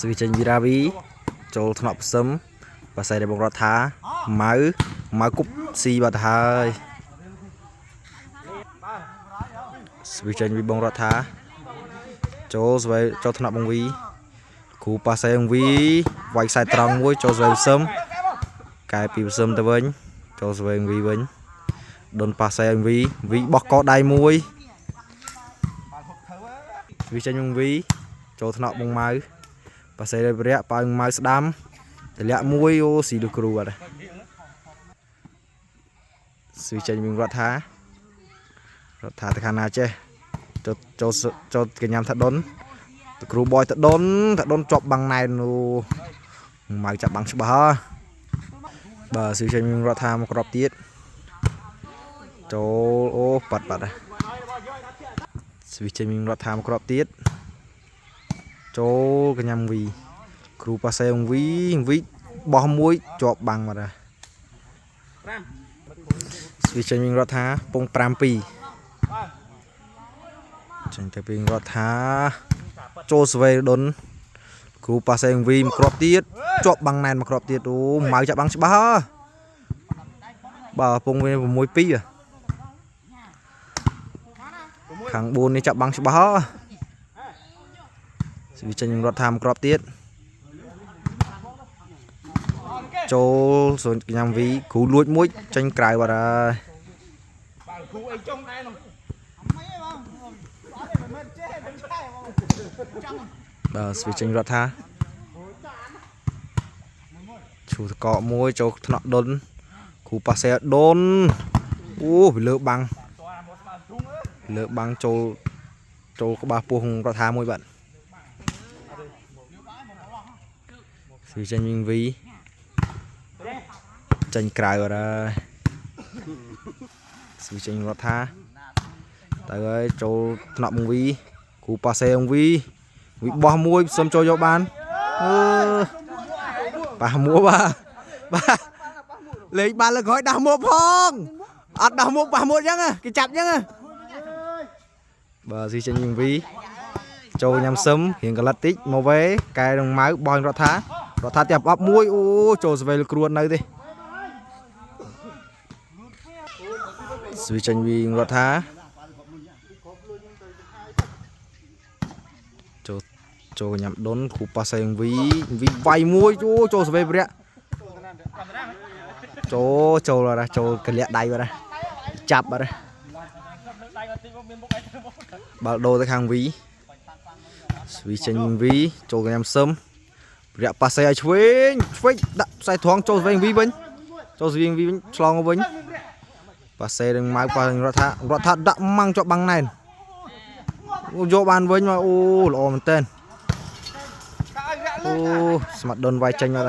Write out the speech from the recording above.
Svi chanh viraviចូលថ្នាក់ផ្សឹមបាសៃដែលបងរដ្ឋថាម៉ៅគប់ស៊ីបាត់ហើយស្វីចេញពីបងរដ្ឋថាចូលស្វែងចូលថ្នាក់បងវីគ្រូបាសៃបងវីវាយខ្សែត្រង់មួយចូលស្វែងផ្សឹមកែពីផ្សឹមទៅវិញចូលស្វែងវីវិញដុនបាសៃបងវីបោះកដៃមួយស្វីចេញបងវីចូលថ្នាក់បងម៉ៅបាសៃរយៈប៉ៅម៉ៅស្ដាំតម្លាក់មួយអូស៊ីលូគ្រូអត់ស្វីចេញវិញរដ្ឋាទៅខាងណាចេះចូលកញ្ញាំថាដុនគ្រូបយថាដុនជាប់បាំងណែនអូម៉ៅចាប់បាំងច្បាស់ហ៎បាទស្វីចេញវិញរដ្ឋាមកក្របទៀតចូលអូបាត់ស្វីចេញវិញរដ្ឋាមកក្របទៀតចូលកញ្ញាំវីគ្រូប៉ាសែងវីបោះមួយជាប់បាំងមកដែរស្វីចេញវិញរដ្ឋាពង5-2ចេញទៅវិញរដ្ឋាចូលស្វេដុនគ្រូប៉ាសែងវីមកគ្របទៀតជាប់បាំងណែនមកគ្របទៀតអូម៉ៅចាប់បាំងច្បាស់បាទពងវិញ6-2ខាង4នេះចាប់បាំងច្បាស់ស្វីចេញវិញរដ្ឋាមកគ្របទៀតចូលសូនកញ្ញាំវីគ្រូលួចមួយចេញក្រៅបាត់ហើយគ្រូអីចុងដែរនោះបាទស្វីចេញរដ្ឋាឈូតកកមួយចូលថ្នាក់ដុនគ្រូប៉ាសែដុនអូវាលើបាំងចូលក្បាលពោះរដ្ឋាមួយបាទស្វីចេញវិញវីចេញក្រៅអត់ហើយស្វីចេញរដ្ឋាទៅហើយចូលថ្នាក់បងវីគ្រូប៉ាសែងវីបោះមួយសុំចូលយកបានប៉ះមួបាទលេងបានលើក្រោយដោះមួផងអត់ដោះមួប៉ះមួអញ្ចឹងគេចាប់អញ្ចឹងបាទស្វីចេញវិញវីចូលញ៉ាំសឹមរៀងកលិតតិចមកវេកែនឹងម៉ៅបោះរដ្ឋាទៀតអប់មួយអូចូលស្វេលគ្រួននៅទេស្វីចេញវិញរដ្ឋាចូលញ៉ាំដុនគ្រូប៉ាសែងវីវាយមួយចូលស្វេប្រយចូលអត់ចូលកលាក់ដៃបាត់ចាប់បាត់បាល់ដូរទៅខាងវីស្វីចេញវីចូលញ៉ាំសឹមរយៈប៉ាសែឲ្យឆ្វេងដាក់ខ្សែត្រង់ចូលស្វែងវីវិញឆ្លងវិញប៉ាសែនឹងម៉ៅប៉ារដ្ឋាដាក់ម៉ាំងជាប់បាំងណែនយកបានវិញមកអូល្អមែនតើអូស្មាត់ដុនវាយចេញមក